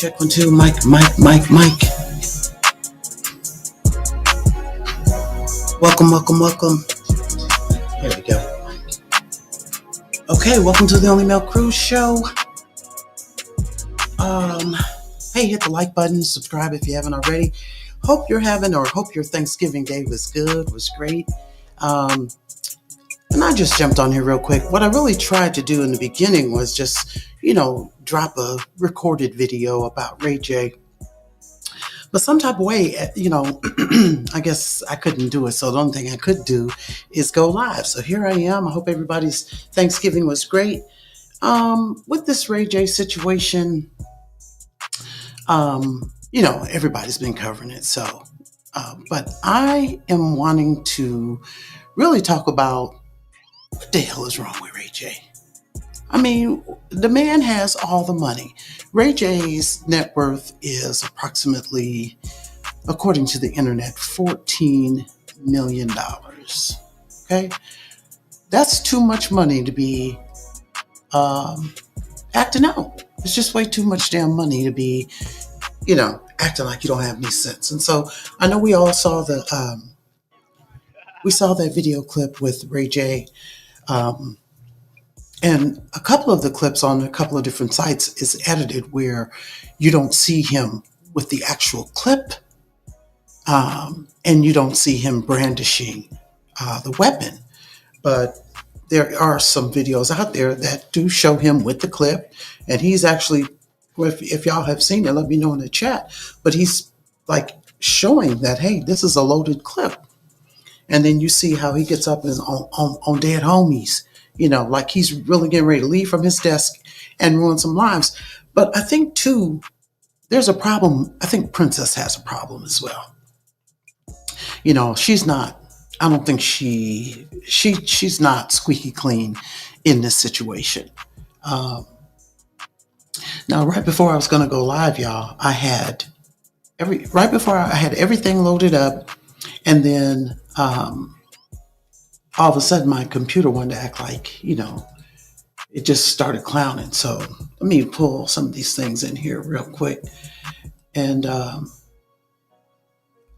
Check 1 2, Mike. Welcome. Here we go. Okay, welcome to the Only Male Cruise Show. Hey, hit the like button, subscribe if you haven't already. Hope your Thanksgiving day was great. And I just jumped on here real quick. What I really tried to do in the beginning was just, drop a recorded video about Ray J. But some type of way, I guess I couldn't do it. So the only thing I could do is go live. So here I am. I hope everybody's Thanksgiving was great. With this Ray J situation, everybody's been covering it. So, but I am wanting to really talk about what the hell is wrong with Ray J. I mean, the man has all the money. Ray J's net worth is approximately, according to the internet, $14 million. Okay? That's too much money to be acting out. It's just way too much damn money to be, acting like you don't have any sense. And so I know we all saw that video clip with Ray J. And a couple of the clips on a couple of different sites is edited where you don't see him with the actual clip, and you don't see him brandishing the weapon. But there are some videos out there that do show him with the clip, and he's actually, if y'all have seen it, let me know in the chat. But he's like showing that, hey, this is a loaded clip. And then you see how he gets up on dead homies. Like he's really getting ready to leave from his desk and ruin some lives. But I think, too, there's a problem. I think Princess has a problem as well. She's not, I don't think she's not squeaky clean in this situation. Now, right before I was going to go live, y'all, I had everything loaded up. And then all of a sudden, my computer wanted to act like, it just started clowning. So let me pull some of these things in here real quick. And I'm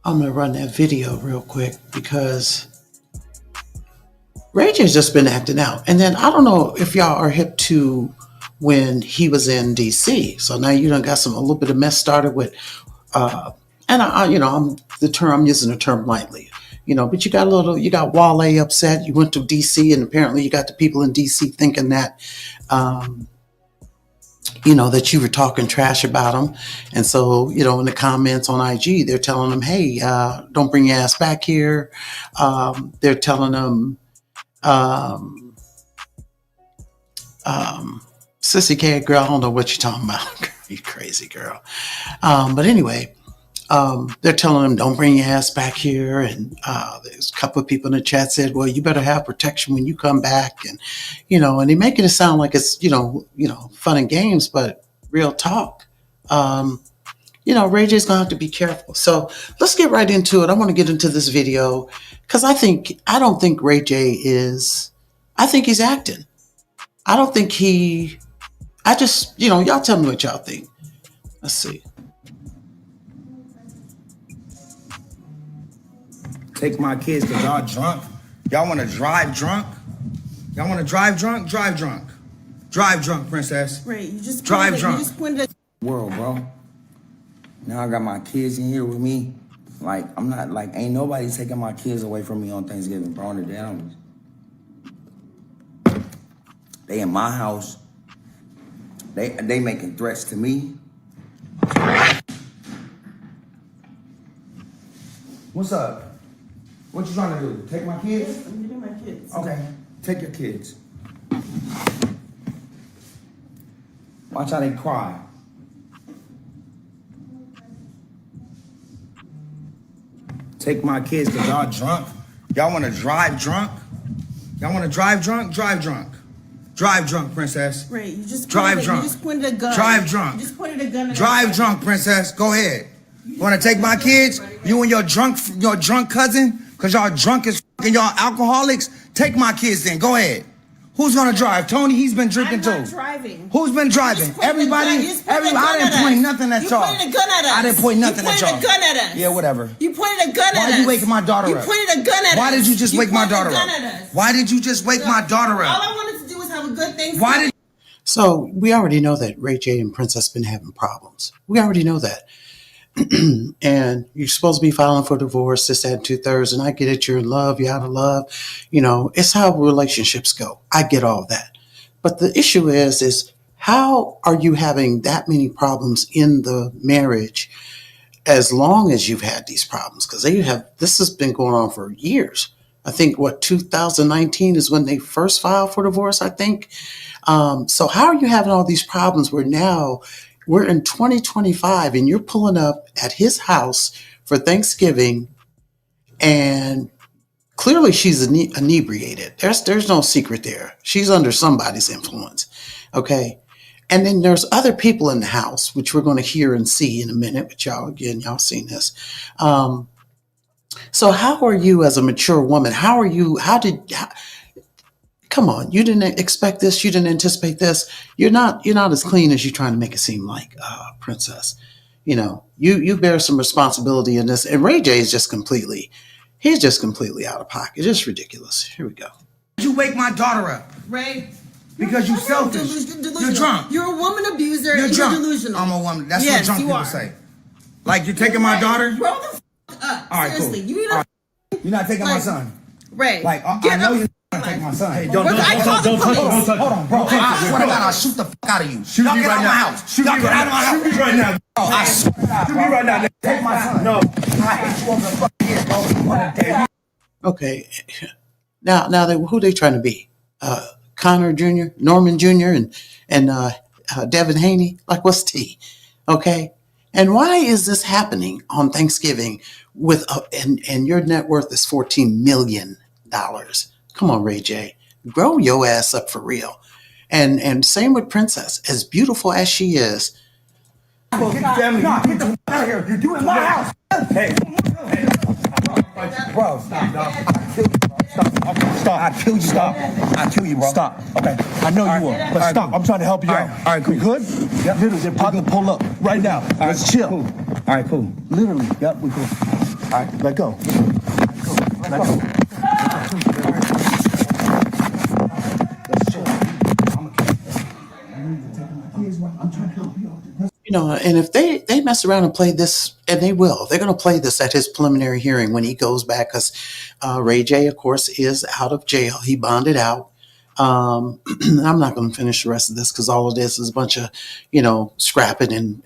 going to run that video real quick because Ray J's just been acting out. And then I don't know if y'all are hip to when he was in DC. So now you done got a little bit of mess started with, and I'm using the term lightly. But you got Wale upset. You went to DC, and apparently you got the people in DC thinking that, that you were talking trash about them. And so, in the comments on IG, they're telling them, hey, don't bring your ass back here. They're telling them, sissy cat girl, I don't know what you're talking about. You crazy girl. But anyway, they're telling them, don't bring your ass back here. And there's a couple of people in the chat said, well, you better have protection when you come back. And, and they making it sound like it's, fun and games, but real talk. Ray J's going to have to be careful. So let's get right into it. I want to get into this video because I don't think Ray J I think he's acting. I don't think y'all tell me what y'all think. Let's see. Take my kids because y'all drunk. Y'all want to drive drunk? Y'all want to drive drunk? Drive drunk. Drive drunk, princess. Right, you just drive drunk. You just pointed world, bro. Now I got my kids in here with me. Like, I'm not, ain't nobody taking my kids away from me on Thanksgiving, bro. They in my house. They making threats to me. What's up? What you trying to do? Take my kids? Yes, I'm getting my kids. Okay, take your kids. Watch how they cry. Take my kids because y'all drunk. Y'all want to drive drunk? Y'all want to drive drunk? Drive drunk. Drive drunk, princess. Right, you just drive drunk. You just pointed a gun. Drive drunk. You just pointed a gun. Drive drunk, princess. Go ahead. You want to take my kids? You and your drunk cousin? Because y'all drunk as fucking y'all alcoholics? Take my kids then. Go ahead. Who's gonna drive? Tony, he's been drinking I'm too. not driving. Who's been driving? Everybody. I didn't point nothing at y'all. You pointed a gun at us. I didn't point nothing at y'all. You pointed a gun at us. Yeah, whatever. You pointed a gun at us. Why you waking my daughter up? You pointed a gun at us. Why did you just wake my daughter up? Why did you just wake my daughter up? All I wanted to do was have a good thing. So we already know that Ray J and Princess been having problems. We already know that. And you're supposed to be filing for divorce, this, that, and 2/3. And I get it. You're in love. You're out of love. You know, it's how relationships go. I get all that. But the issue is how are you having that many problems in the marriage as long as you've had these problems? Because this has been going on for years. I think 2019 is when they first filed for divorce, I think. So how are you having all these problems where now we're in 2025 and you're pulling up at his house for Thanksgiving and clearly she's inebriated. There's no secret there. She's under somebody's influence. Okay. And then there's other people in the house, which we're going to hear and see in a minute, but y'all seen this. So how are you as a mature woman? Come on, you didn't expect this. You didn't anticipate this. You're not as clean as you're trying to make it seem like, Princess. You know, you bear some responsibility in this. And Ray J is just completely out of pocket. It's ridiculous. Here we go. You wake my daughter up. Ray. Because you're selfish. Delusional. You're drunk. You're a woman abuser. You're drunk. Delusional. I'm a woman. That's what drunk people say. Like, you're taking my daughter? Grow the up. All right, seriously. cool. You need to. You're not taking my son. Ray. Like, I know you're not taking my son. Hey, don't touch him. Hold on, bro. I swear to God, I'll shoot the fuck out of you. Y'all get out of my house. Y'all get out of my house. Shoot me right now. Bro, I swear to God, shoot me right now. Take my son. No. I hate you over the fucking head, bro. Okay. Now who they trying to be? Connor Jr., Norman Jr., and Devin Haney? Like, what's T? Okay. And why is this happening on Thanksgiving and your net worth is $14 million? Come on, Ray J. Grow your ass up for real. And same with Princess. As beautiful as she is. Get the family. No, get the fuck out of here. You're doing my house. Hey. Bro, stop, dog. I'll kill you, bro. Stop. I'll kill you, stop. I'll kill you, bro. Stop. Okay. I know you will. But stop. Cool. I'm trying to help you out. All right, cool. You good? Yep. Literally, they're probably pull up right now. Let's chill. Cool. All right, cool. Literally. Yep, we cool. All right, let go. Let go. You know, and if they mess around and play this, and they're going to play this at his preliminary hearing when he goes back, because Ray J, of course, is out of jail. He bonded out. I'm not going to finish the rest of this because all of this is a bunch of, scrapping and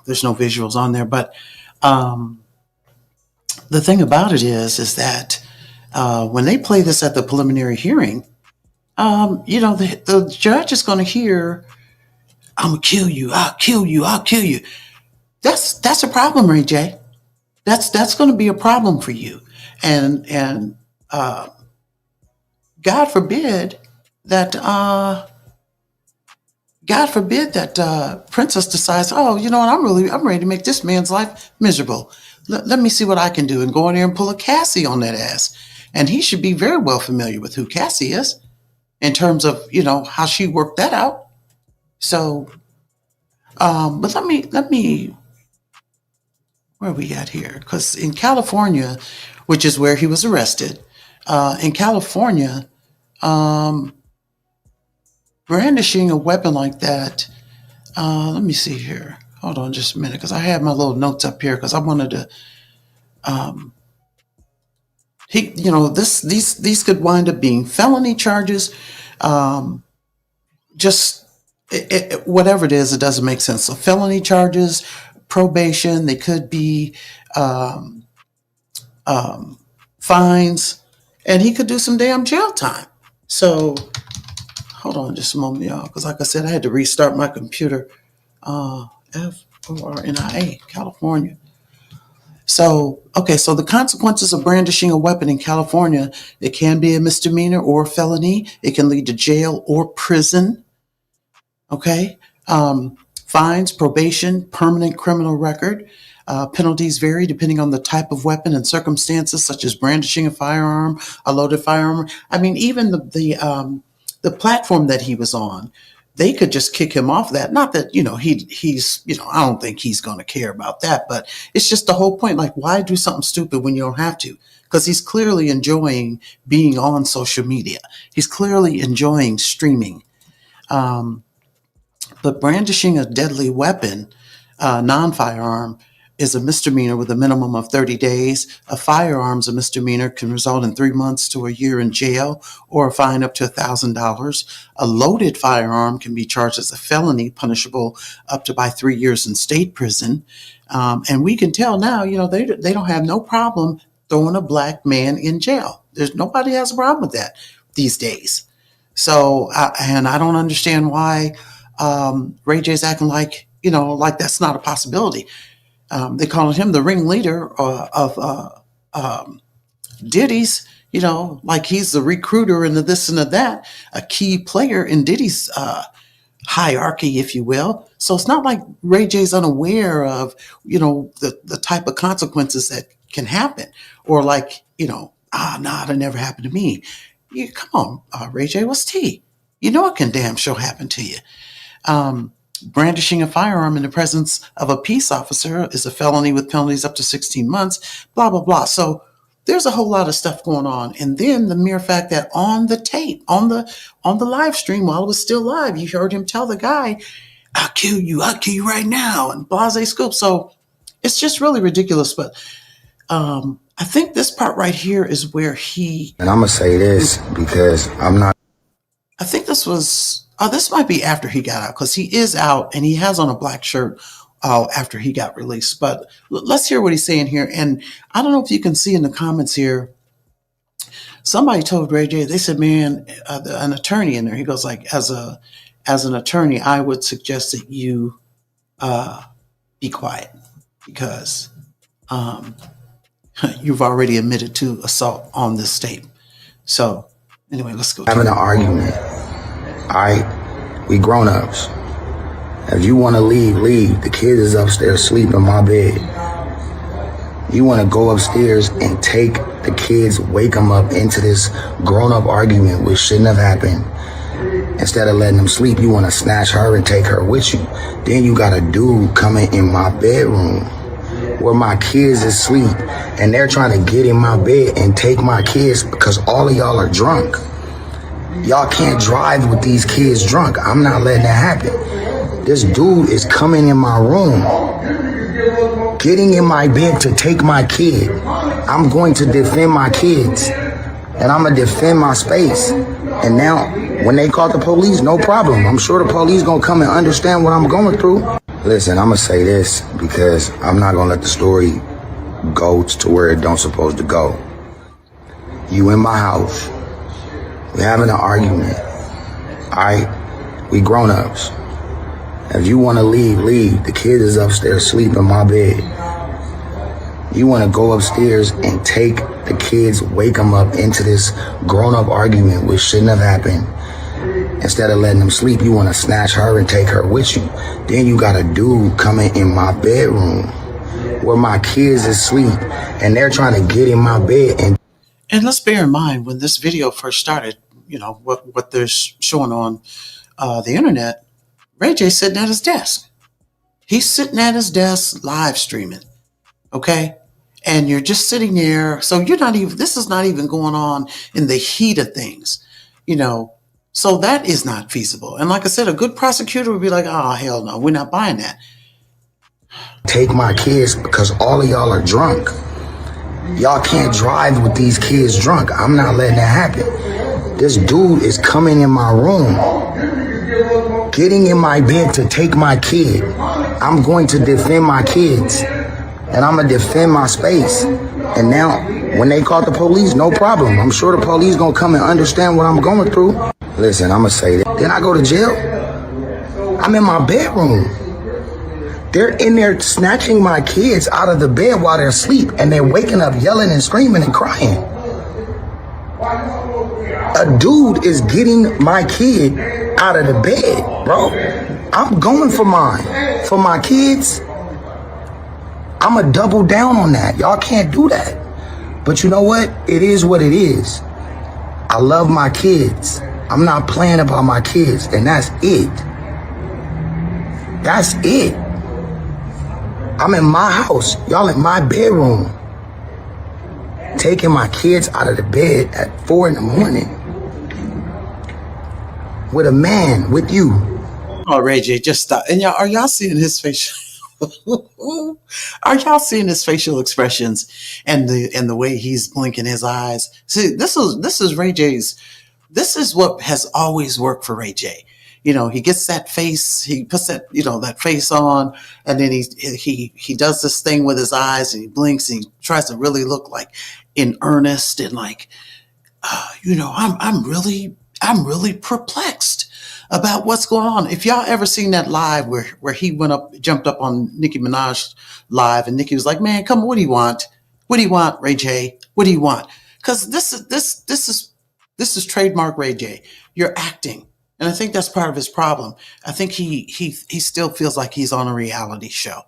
there's no visuals on there. But the thing about it is that when they play this at the preliminary hearing, the judge is going to hear, I'm gonna kill you. I'll kill you. I'll kill you. That's a problem, Ray J. That's going to be a problem for you. And God forbid that Princess decides, oh, you know what? I'm ready to make this man's life miserable. Let me see what I can do and go in there and pull a Cassie on that ass. And he should be very well familiar with who Cassie is in terms of how she worked that out. So, but let me, where are we at here? Because in California, which is where he was arrested, in California, brandishing a weapon like that, let me see here. Hold on just a minute, because I have my little notes up here, because I wanted to, these could wind up being felony charges, whatever it is, it doesn't make sense. So felony charges, probation, they could be fines, and he could do some damn jail time. So hold on just a moment, y'all, because like I said, I had to restart my computer. FORNIA, California. So the consequences of brandishing a weapon in California, it can be a misdemeanor or a felony. It can lead to jail or prison. Okay. Fines, probation, permanent criminal record. Penalties vary depending on the type of weapon and circumstances, such as brandishing a firearm, a loaded firearm. I mean, even the the platform that he was on, they could just kick him off that. Not that, he's, I don't think he's going to care about that, but it's just the whole point. Like, why do something stupid when you don't have to? Because he's clearly enjoying being on social media. He's clearly enjoying streaming. But brandishing a deadly weapon, non-firearm, is a misdemeanor with a minimum of 30 days. A firearm's a misdemeanor, can result in 3 months to a year in jail or a fine up to $1,000. A loaded firearm can be charged as a felony, punishable up to by 3 years in state prison. And we can tell now, they don't have no problem throwing a black man in jail. Nobody has a problem with that these days. So, and I don't understand why Ray J's acting like that's not a possibility. They call him the ringleader of Diddy's, like he's the recruiter and the this and the that, a key player in Diddy's hierarchy, if you will. So it's not like Ray J's unaware of, the type of consequences that can happen, or like, that never happened to me. Come on, Ray J, what's tea? It can damn sure happen to you. Brandishing a firearm in the presence of a peace officer is a felony with penalties up to 16 months, blah, blah, blah. So there's a whole lot of stuff going on. And then the mere fact that on the tape, on the live stream, while it was still live, you heard him tell the guy, I'll kill you right now, and blase scoop. So it's just really ridiculous. But I think this part right here is where and I'm going to say this because I think this might be after he got out, because he is out and he has on a black shirt after he got released. But let's hear what he's saying here. And I don't know if you can see in the comments here, somebody told Ray J, they said, man, an attorney in there. He goes like, as an attorney, I would suggest that you be quiet, because you've already admitted to assault on this tape. So anyway, let's go. Having an argument. All right, we grown-ups. If you want to leave, leave. The kid is upstairs asleep in my bed. You want to go upstairs and take the kids, wake them up into this grown-up argument, which shouldn't have happened. Instead of letting them sleep, you want to snatch her and take her with you. Then you got a dude coming in my bedroom where my kids is asleep, and they're trying to get in my bed and take my kids because all of y'all are drunk. Y'all can't drive with these kids drunk. I'm not letting that happen. This dude is coming in my room, getting in my bed to take my kid. I'm going to defend my kids, and I'm going to defend my space. And now, when they call the police, no problem. I'm sure the police going to come and understand what I'm going through. Listen, I'm going to say this because I'm not going to let the story go to where it don't supposed to go. You in my house. We're having an argument. All right? We grown-ups. If you want to leave, leave. The kid is upstairs asleep in my bed. You want to go upstairs and take the kids, wake them up into this grown-up argument, which shouldn't have happened. Instead of letting them sleep, you want to snatch her and take her with you. Then you got a dude coming in my bedroom where my kids is asleep, and they're trying to get in my bed. And let's bear in mind, when this video first started, what they're showing on the internet, Ray J sitting at his desk. He's sitting at his desk live streaming. Okay? And you're just sitting there. So this is not even going on in the heat of things, So that is not feasible. And like I said, a good prosecutor would be like, oh, hell no, we're not buying that. Take my kids because all of y'all are drunk. Y'all can't drive with these kids drunk. I'm not letting that happen. This dude is coming in my room, getting in my bed to take my kid. I'm going to defend my kids, and I'm going to defend my space. And now, when they call the police, no problem. I'm sure the police going to come and understand what I'm going through. Listen, I'm going to say that. Then I go to jail. I'm in my bedroom. They're in there snatching my kids out of the bed while they're asleep, and they're waking up yelling and screaming and crying. A dude is getting my kid out of the bed, bro. I'm going for mine. For my kids, I'm going to double down on that. Y'all can't do that. But you know what? It is what it is. I love my kids. I'm not playing about my kids, and that's it. That's it. I'm in my house, y'all in my bedroom, taking my kids out of the bed at 4 in the morning with a man, with you. Oh, Ray J, just stop. And y'all, are y'all seeing his facial? Are y'all seeing his facial expressions and the way he's blinking his eyes? See, this is Ray J's. This is what has always worked for Ray J. You know, he gets that face, he puts that, you know, that face on, and then he does this thing with his eyes, and he blinks, and he tries to really look like in earnest, and like, you know, I'm really perplexed about what's going on. If y'all ever seen that live where he jumped up on Nicki Minaj live, and Nicki was like, "Man, come on, what do you want? What do you want, Ray J? What do you want?" Because this is trademark Ray J. You're acting. And I think that's part of his problem. I think he still feels like he's on a reality show.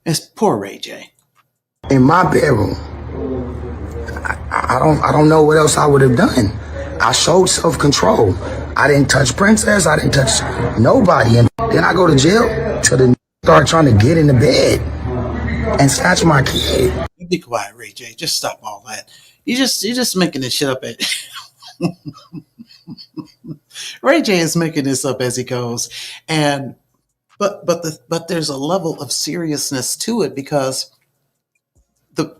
It's poor Ray J. In my bedroom, I don't know what else I would have done. I showed self-control. I didn't touch Princess. I didn't touch nobody. And then I go to jail till the start trying to get in the bed and snatch my kid. Be quiet, Ray J. Just stop all that. You're just making this shit up. Ray J is making this up as he goes, and but there's a level of seriousness to it, because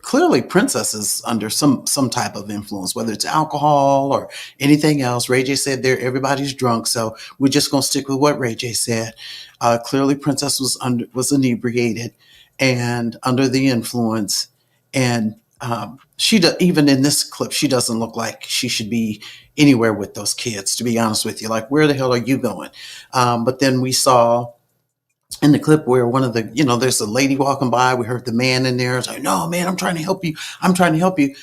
clearly Princess is under some type of influence, whether it's alcohol or anything else. Ray J said everybody's drunk, so we're just gonna stick with what Ray J said. Clearly Princess was inebriated and under the influence, and even in this clip, she doesn't look like she should be anywhere with those kids, to be honest with you. Like, where the hell are you going? But then we saw in the clip where one of the, you know, there's a lady walking by. We heard the man in there. It's like, "No, man, I'm trying to help you. I'm trying to help you."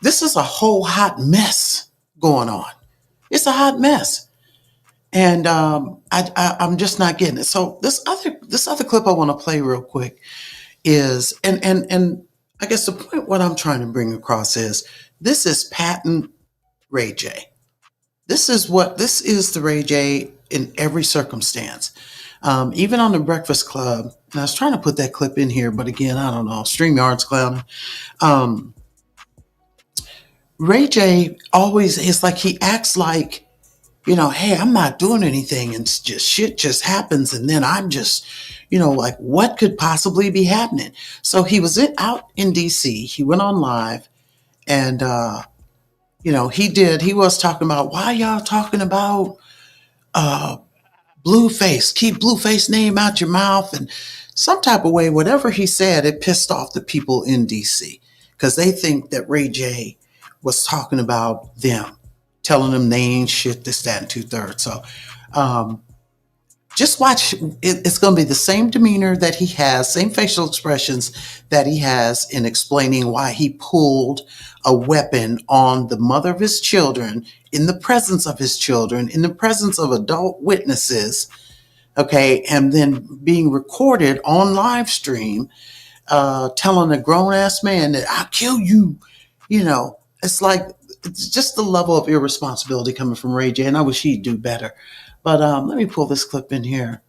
This is a whole hot mess going on. It's a hot mess. And I'm just not getting it. So this other clip I want to play real quick is, and I guess the point what I'm trying to bring across is, this is patent Ray J. This is the Ray J in every circumstance. Even on the Breakfast Club, and I was trying to put that clip in here, but again, I don't know, StreamYard's clowning. Ray J always is like, he acts like, you know, hey, I'm not doing anything, and just shit just happens, and then I'm just, you know, like, what could possibly be happening? So he was out in DC. He went on live, and you know, he was talking about, why y'all talking about Blueface? Keep Blueface name out your mouth, and some type of way, whatever he said, it pissed off the people in DC, because they think that Ray J was talking about them, telling them they ain't shit, this, that, and 2/3. So just watch. It's going to be the same demeanor that he has, same facial expressions that he has in explaining why he pulled a weapon on the mother of his children, in the presence of his children, in the presence of adult witnesses, okay, and then being recorded on live stream, telling a grown-ass man that I'll kill you. You know, it's like, it's just the level of irresponsibility coming from Ray J, and I wish he'd do better. But let me pull this clip in here.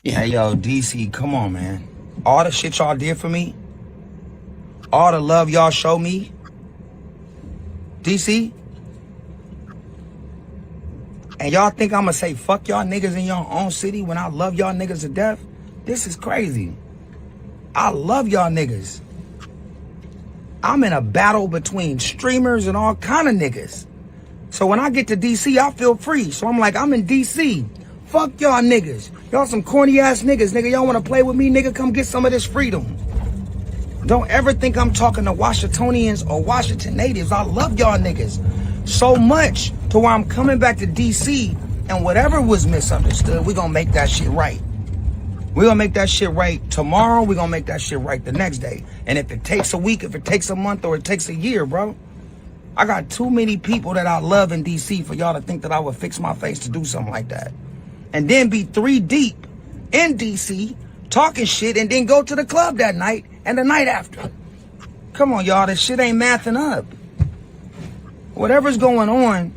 Yeah. Hey, yo, DC, come on, man. All the shit y'all did for me, all the love y'all show me, DC, and y'all think I'm gonna say fuck y'all niggas in your own city when I love y'all niggas to death? This is crazy. I love y'all niggas. I'm in a battle between streamers and all kind of niggas. So when I get to DC, I feel free. So I'm like, I'm in DC. Fuck y'all niggas. Y'all some corny ass niggas, nigga. Y'all want to play with me, nigga? Come get some of this freedom. Don't ever think I'm talking to Washingtonians or Washington natives. I love y'all niggas so much to where I'm coming back to DC, and whatever was misunderstood, we're going to make that shit right. We're going to make that shit right tomorrow. We're going to make that shit right the next day. And if it takes a week, if it takes a month, or it takes a year, bro, I got too many people that I love in DC for y'all to think that I would fix my face to do something like that. And then be 3 deep in DC talking shit, and then go to the club that night and the night after. Come on, y'all. This shit ain't mathing up. Whatever's going on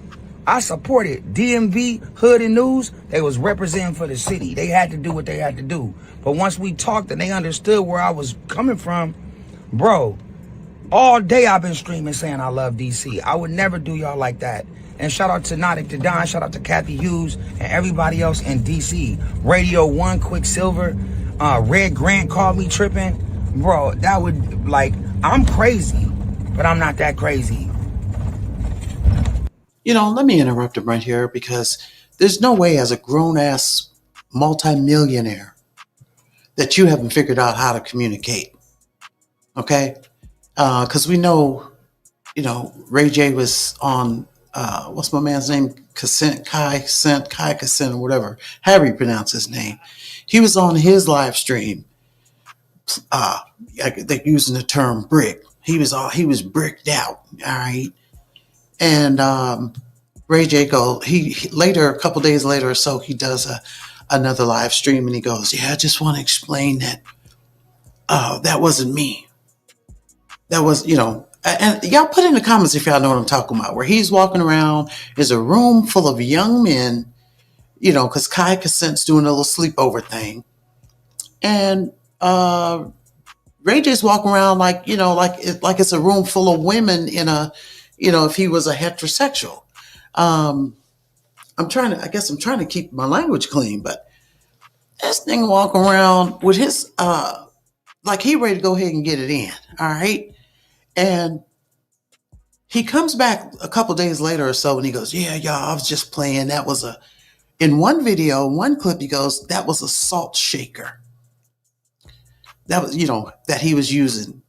I supported DMV, Hood and News. They was representing for the city. They had to do what they had to do. But once we talked and they understood where I was coming from, bro, all day I've been streaming saying I love DC. I would never do y'all like that. And shout out to Nautic to Don, shout out to Kathy Hughes and everybody else in DC. Radio 1, Quicksilver, Red Grant called me tripping. Bro, that would, like, I'm crazy, but I'm not that crazy. Let me interrupt him right here because there's no way as a grown-ass multimillionaire that you haven't figured out how to communicate. Okay? Because we know, Ray J was on, what's my man's name? Kai Kassin, or whatever, however you pronounce his name. He was on his live stream. They're using the term brick. He was bricked out. All right. And Ray J he later, a couple days later or so, he does another live stream and he goes, yeah, I just want to explain that that wasn't me. That was, and y'all put in the comments if y'all know what I'm talking about, where he's walking around, there's a room full of young men, because Kai Kassen's doing a little sleepover thing. And Ray J's walking around like it's a room full of women in a, if he was a heterosexual. I'm trying to keep my language clean, but this thing walking around with his, like he ready to go ahead and get it in. All right. And he comes back a couple days later or so and he goes, yeah, y'all, I was just playing. That was in one video, one clip, he goes, that was a salt shaker. That was, that he was using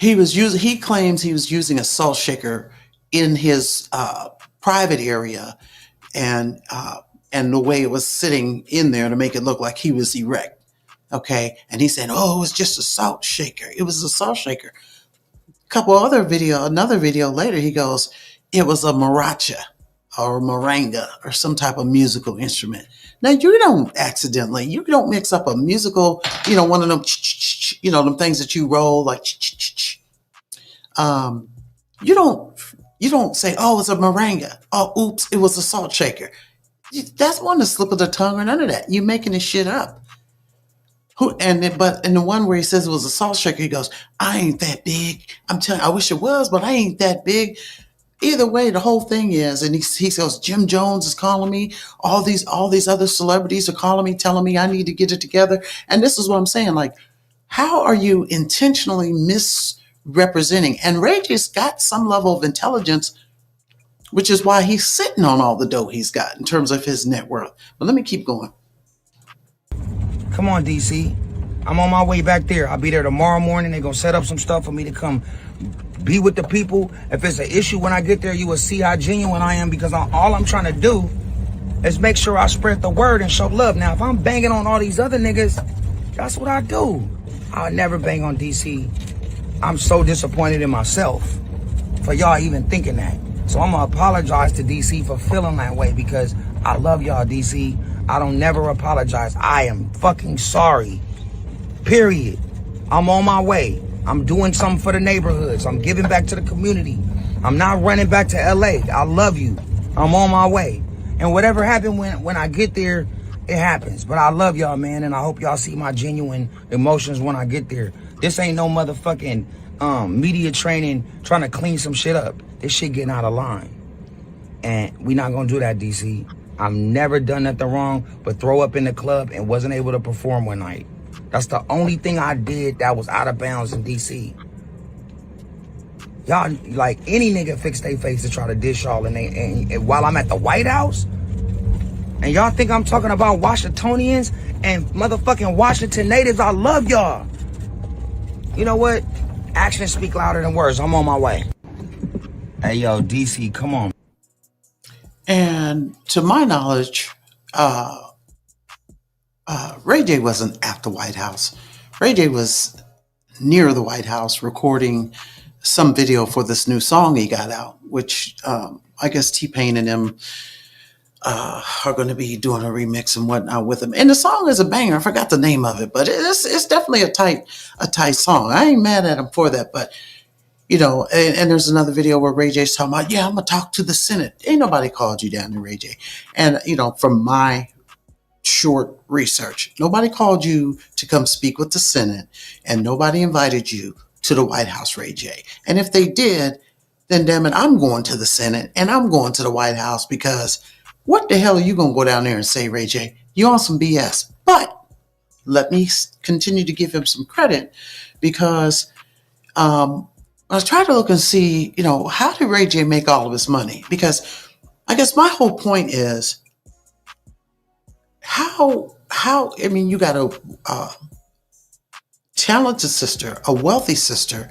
he claims he was using a salt shaker in his private area and the way it was sitting in there to make it look like he was erect. Okay. And he said, oh, it was just a salt shaker. It was a salt shaker. Another video later, he goes, it was a maracha or maranga or some type of musical instrument. Now you don't mix up a musical, one of them, them things that you roll like, you don't say, oh, it's a maranga. Oh, oops, it was a salt shaker. That's one the slip of the tongue or none of that. You're making this shit up. But in the one where he says it was a salt shaker, he goes, I ain't that big. I'm telling you, I wish it was, but I ain't that big. Either way, the whole thing is, and he goes, Jim Jones is calling me. All these other celebrities are calling me, telling me I need to get it together. And this is what I'm saying. Like, how are you intentionally misrepresenting? And Ray J's got some level of intelligence, which is why he's sitting on all the dough he's got in terms of his net worth. But let me keep going. Come on, DC. I'm on my way back there. I'll be there tomorrow morning. They're going to set up some stuff for me to come be with the people. If it's an issue when I get there, you will see how genuine I am, because all I'm trying to do is make sure I spread the word and show love. Now, if I'm banging on all these other niggas, that's what I do. I'll never bang on DC. I'm so disappointed in myself for y'all even thinking that. So I'm going to apologize to DC for feeling that way, because I love y'all, DC. I don't never apologize. I am fucking sorry. Period. I'm on my way. I'm doing something for the neighborhoods. I'm giving back to the community. I'm not running back to LA. I love you. I'm on my way. And whatever happened when I get there, it happens. But I love y'all, man, and I hope y'all see my genuine emotions when I get there. This ain't no motherfucking media training trying to clean some shit up. This shit getting out of line. And we not gonna do that, DC. I've never done nothing wrong but throw up in the club and wasn't able to perform one night. That's the only thing I did that was out of bounds in DC. Y'all, like, any nigga fix their face to try to dish y'all and while I'm at the White House? And y'all think I'm talking about Washingtonians and motherfucking Washington natives? I love y'all. You know what? Actions speak louder than words. I'm on my way. Hey, yo, DC, come on. And to my knowledge, Ray J wasn't at the White House. Ray J was near the White House recording some video for this new song he got out, which I guess T-Pain and them are going to be doing a remix and whatnot with him. And the song is a banger. I forgot the name of it, but it's definitely a tight song. I ain't mad at him for that, but And there's another video where Ray J's talking about, yeah, I'm going to talk to the Senate. Ain't nobody called you down there, Ray J. And, from my short research, nobody called you to come speak with the Senate, and nobody invited you to the White House, Ray J. And if they did, then damn it, I'm going to the Senate and I'm going to the White House, because what the hell are you going to go down there and say, Ray J? You on some BS. But let me continue to give him some credit, because I try to look and see, how did Ray J make all of his money? Because I guess my whole point is how you got a talented sister, a wealthy sister.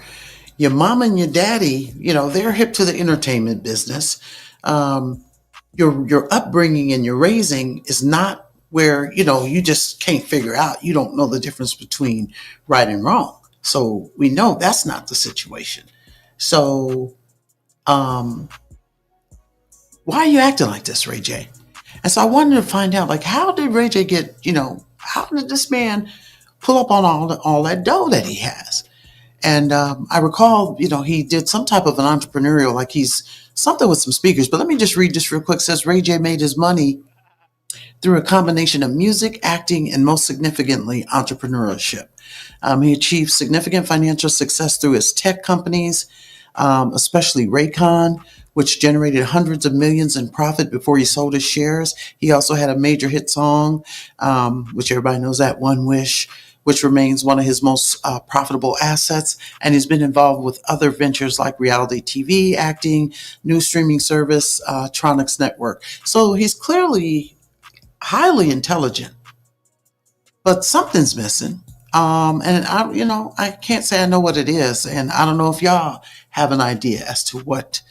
Your mom and your daddy, they're hip to the entertainment business. Your upbringing and your raising is not where, you just can't figure out. You don't know the difference between right and wrong. So we know that's not the situation. So why are you acting like this, Ray J? And so I wanted to find out, like, how did Ray J get, how did this man pull up on all that dough that he has? And I recall, he did some type of an entrepreneurial, like he's something with some speakers. But let me just read this real quick. It says Ray J made his money through a combination of music, acting, and most significantly, entrepreneurship. He achieved significant financial success through his tech companies, especially Raycon, which generated hundreds of millions in profit before he sold his shares. He also had a major hit song, which everybody knows, that One Wish, which remains one of his most profitable assets. And he's been involved with other ventures like reality TV, acting, new streaming service, Tronix Network. So he's clearly highly intelligent, but something's missing. And I can't say I know what it is. And I don't know if y'all have an idea as to what,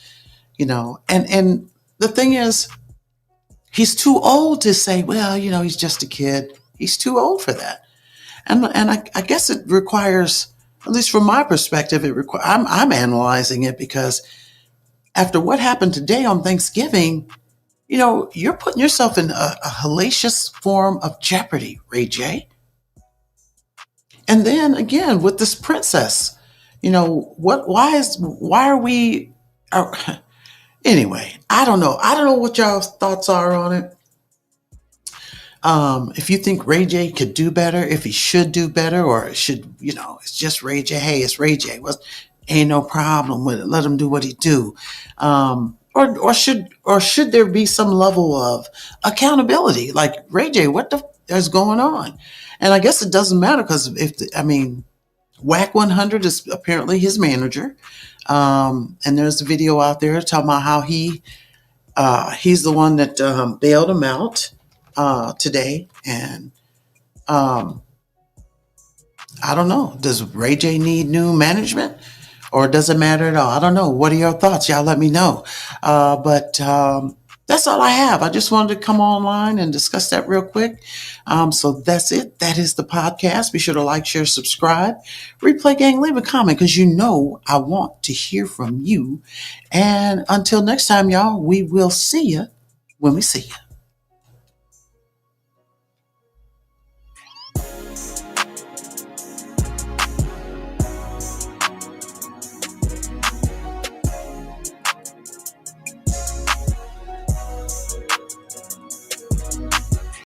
and the thing is, he's too old to say, well, he's just a kid. He's too old for that. And I guess it requires, at least from my perspective, I'm analyzing it, because after what happened today on Thanksgiving, you're putting yourself in a hellacious form of jeopardy, Ray J. And then again, with this princess, why are we, anyway, I don't know. I don't know what y'all's thoughts are on it. If you think Ray J could do better, if he should do better, or it should, it's just Ray J. Hey, it's Ray J. Well, ain't no problem with it. Let him do what he do. Or should there be some level of accountability? Like, Ray J, what the is going on? And I guess it doesn't matter, because WAC 100 is apparently his manager. And there's a video out there talking about how he's the one that bailed him out today. And I don't know. Does Ray J need new management, or does it matter at all? I don't know. What are your thoughts? Y'all let me know. But that's all I have. I just wanted to come online and discuss that real quick. So that's it. That is the podcast. Be sure to like, share, subscribe. Replay gang, leave a comment, because I want to hear from you. And until next time, y'all, we will see you when we see you.